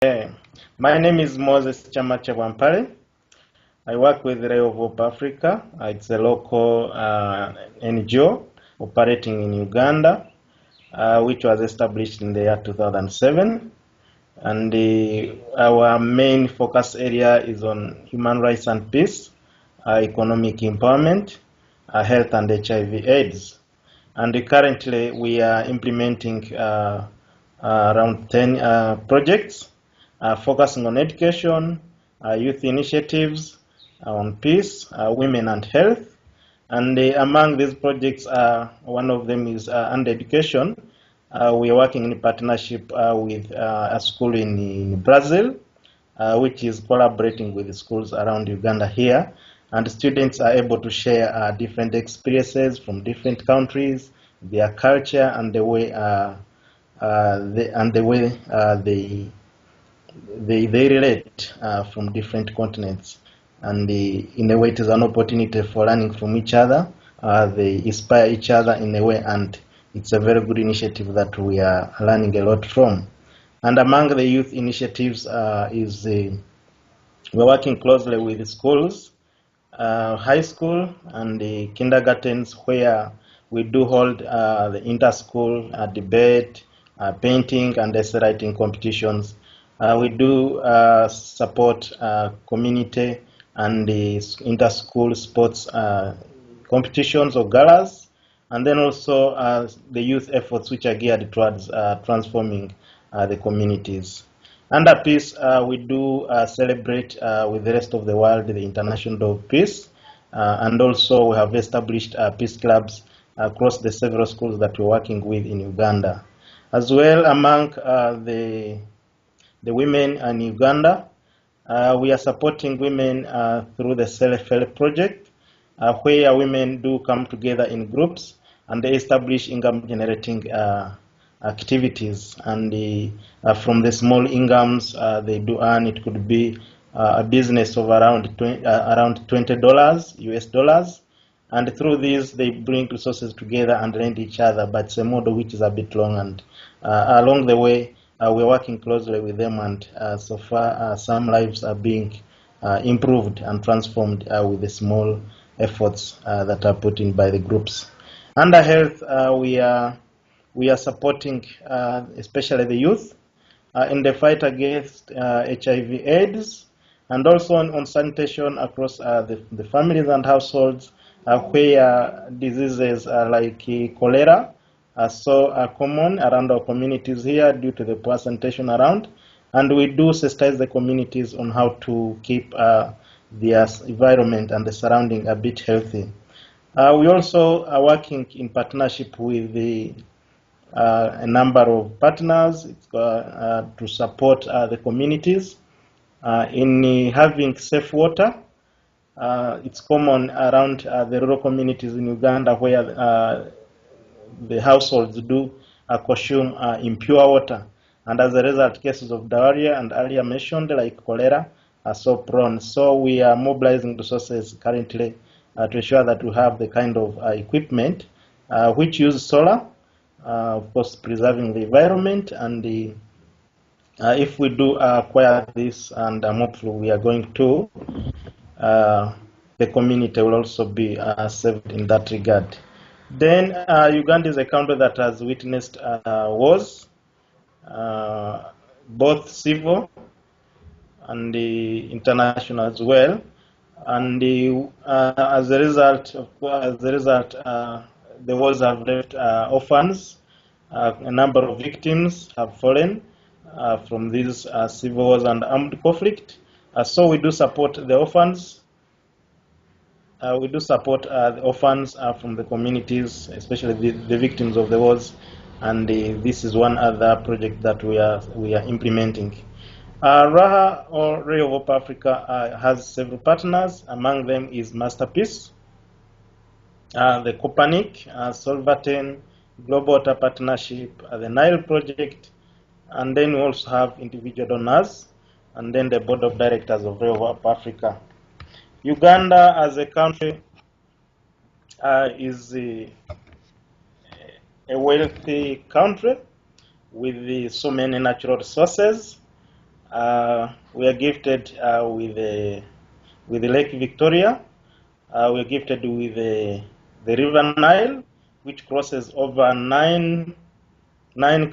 Okay. My name is Moses Kyamakya. I work with RAHA of Hope Africa. It's a local NGO operating in Uganda, which was established in the year 2007. And our main focus area is on human rights and peace, economic empowerment, health and HIV/AIDS. And currently we are implementing around 10 projects focusing on education, youth initiatives, on peace, women and health. And among these projects, one of them is under education. We are working in partnership with a school in Brazil, which is collaborating with the schools around Uganda here. And students are able to share different experiences from different countries, their culture, and the way they relate from different continents. And in a way, it is an opportunity for learning from each other. They inspire each other in a way, and it's a very good initiative that we are learning a lot from. And among the youth initiatives we're working closely with the schools, high school and the kindergartens, where we do hold the inter-school debate, painting and essay writing competitions. We do support community and the inter-school sports competitions or galas, and then also the youth efforts which are geared towards transforming the communities. Under peace, we do celebrate with the rest of the world the International Day of Peace, and also we have established peace clubs across the several schools that we're working with in Uganda. As well, among the women in Uganda, we are supporting women through the Self-Help project, where women do come together in groups and they establish income-generating activities, and from the small incomes they do earn, it could be a business of around $20 US dollars, and through these they bring resources together and lend each other. But it's a model which is a bit long, and along the way we're working closely with them, and so far some lives are being improved and transformed with the small efforts that are put in by the groups. Under health, we are supporting especially the youth in the fight against HIV/AIDS, and also on sanitation across the families and households, where diseases like cholera are so common around our communities here due to the poor sanitation around, and we do sensitize the communities on how to keep their environment and the surrounding a bit healthy. We also are working in partnership with a number of partners to support the communities in having safe water. It's common around the rural communities in Uganda, where the households do consume impure water, and as a result, cases of diarrhea and earlier mentioned like cholera are so prone. So we are mobilizing resources currently to ensure that we have the kind of equipment which use solar, of course preserving the environment, and if we do acquire this, and hopefully we are going to, the community will also be saved in that regard. Then Uganda is a country that has witnessed wars, both civil and international as well, and as a result, the wars have left orphans. A number of victims have fallen from these civil wars and armed conflict. So we do support the orphans. We do support the orphans from the communities, especially the victims of the wars, and this is one other project that we are implementing. RAHA, or RAHA of Hope Africa, has several partners. Among them is Masterpiece, the Copernic, Solvaten, Global Water Partnership, the Nile Project, and then we also have individual donors, and then the board of directors of RAHA of Hope Africa. Uganda as a country is a wealthy country with so many natural resources, We are gifted with the Lake Victoria. We are gifted with the River Nile, which crosses over nine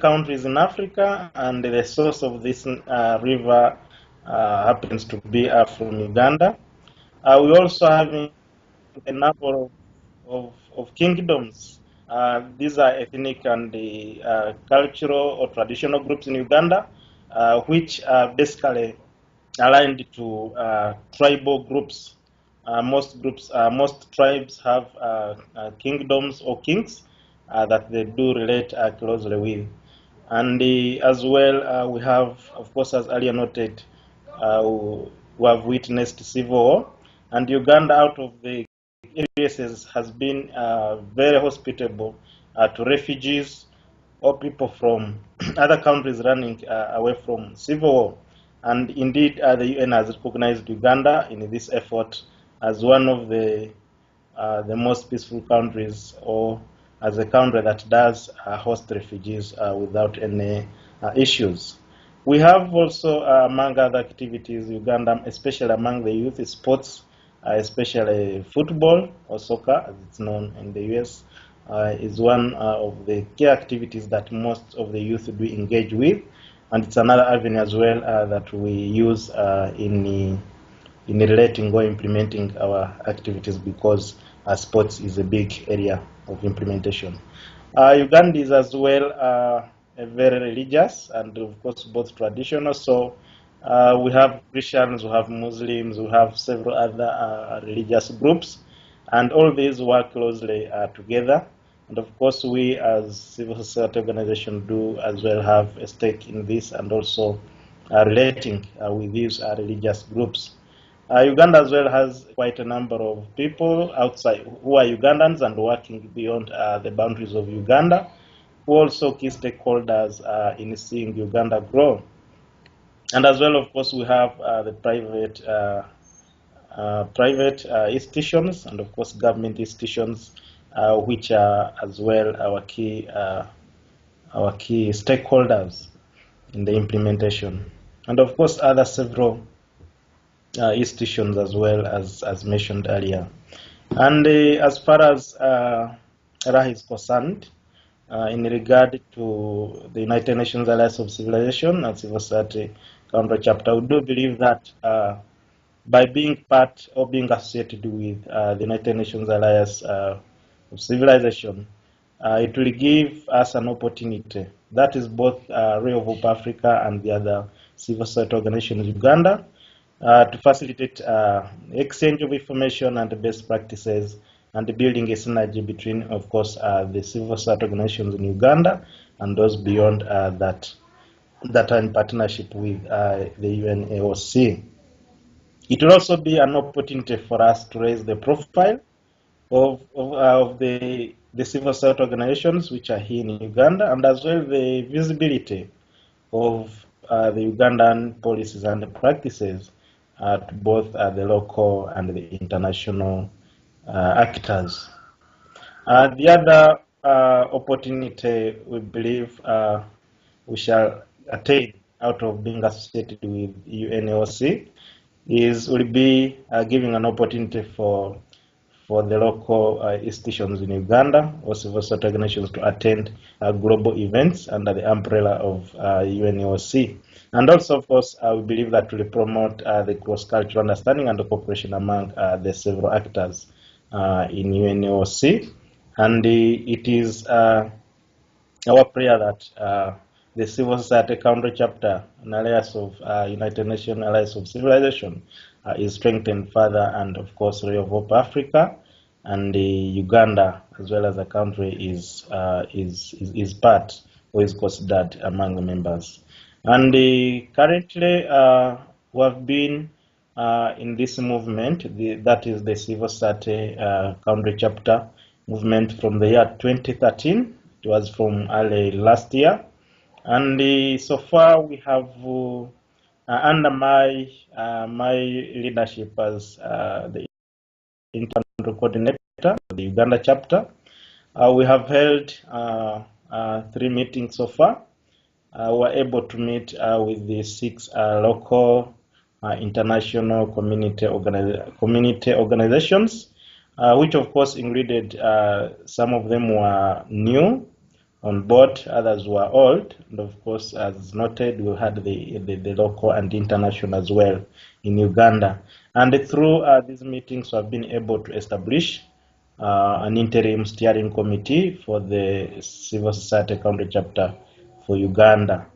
countries in Africa, and the source of this river happens to be from Uganda. We also have a number of kingdoms. These are ethnic and cultural or traditional groups in Uganda, which are basically aligned to tribal groups. Most tribes have kingdoms or kings that they do relate closely with. And as well, we have, of course, as earlier noted, we have witnessed civil war. And Uganda, out of the areas, has been very hospitable to refugees or people from other countries running away from civil war. And indeed, the UN has recognized Uganda in this effort as one of the most peaceful countries, or as a country that does host refugees without any issues. We have also, among other activities, Uganda, especially among the youth, sports, especially football or soccer, as it's known in the US, is one of the key activities that most of the youth do engage with, and it's another avenue as well that we use in relating or implementing our activities, because sports is a big area of implementation. Uganda is as well very religious and of course both traditional. So we have Christians, we have Muslims, we have several other religious groups, and all these work closely together. And of course, we as civil society organizations do as well have a stake in this, and also relating with these religious groups. Uganda as well has quite a number of people outside who are Ugandans and working beyond the boundaries of Uganda, who also key stakeholders in seeing Uganda grow. And as well, of course, we have the private institutions and, of course, government institutions, which are as well our key stakeholders in the implementation. And, of course, other several institutions as well, as mentioned earlier. And as far as RAHA is concerned, in regard to the United Nations Alliance of Civilization and Civil Society Country Chapter, we do believe that by being part or being associated with the United Nations Alliance of Civilization, it will give us an opportunity. That is both Ray of Hope Africa and the other civil society organizations in Uganda, to facilitate exchange of information and best practices, and building a synergy between, of course, the civil society organizations in Uganda and those beyond that are in partnership with the UNAOC. It will also be an opportunity for us to raise the profile of the civil society organizations which are here in Uganda, and as well the visibility of the Ugandan policies and practices to both the local and the international actors. The other opportunity we believe we shall attain out of being associated with UNOC will be giving an opportunity for the local institutions in Uganda or civil society organizations to attend global events under the umbrella of UNOC. And also, of course, we believe that will promote the cross-cultural understanding and the cooperation among the several actors in UNOC. And it is our prayer that the Civil Society Country Chapter and Alliance of United Nations Alliance of Civilization is strengthened further, and of course, Ray of Hope Africa and Uganda, as well as a country, is part or is considered among the members. And currently, we have been in this movement, that is the Civil Society Country Chapter movement, from the year 2013. It was from early last year. And so far, we have, under my leadership as the internal coordinator of the Uganda chapter, we have held 3 meetings so far. were able to meet with the six local international community organizations, which of course included some of them were new on board, others were old, and of course, as noted, we had the local and international as well in Uganda. And through these meetings, we have been able to establish an interim steering committee for the civil society country chapter for Uganda.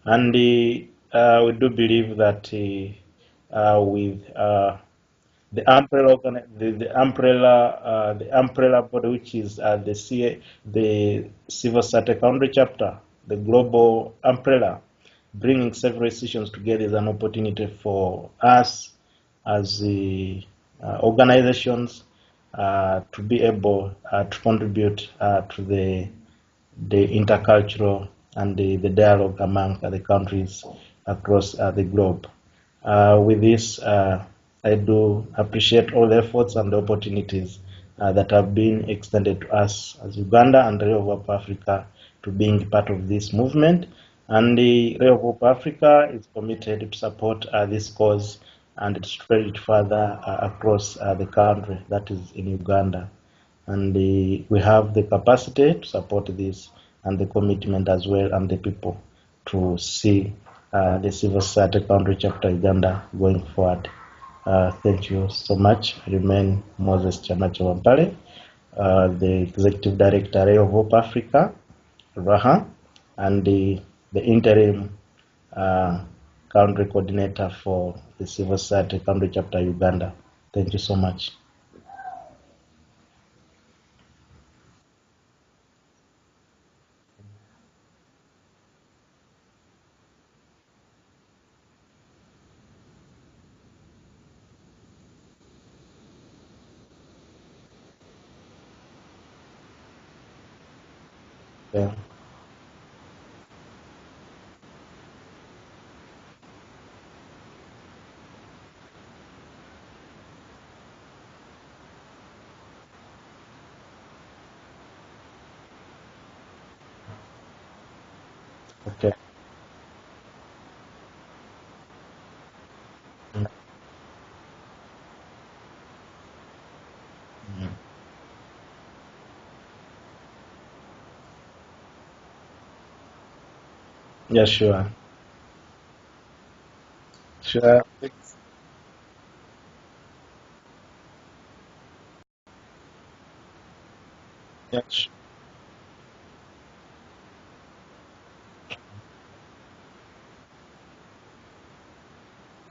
And we do believe that with the umbrella body, which is the civil society country chapter, the global umbrella, bringing several institutions together is an opportunity for us as the organizations to be able to contribute to the intercultural and the dialogue among the countries across the globe. With this, I do appreciate all the efforts and the opportunities that have been extended to us as Uganda and the Ray of Hope Africa to being part of this movement. And the Ray of Hope Africa is committed to support this cause and to spread it further across the country, that is in Uganda. And we have the capacity to support this and the commitment as well and the people to see the civil society country chapter Uganda going forward. Thank you so much. I remain Moses Kyamakya Wampale, the Executive Director of Hope Africa, RAHA, and the interim country coordinator for the civil society country chapter Uganda. Thank you so much. Yeah. Okay. Mm. Mm. Yeah, sure. Sure. Yeah,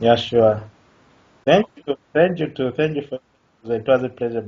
yeah, sure. Thank you. Thank you too. Thank you for it was a pleasure.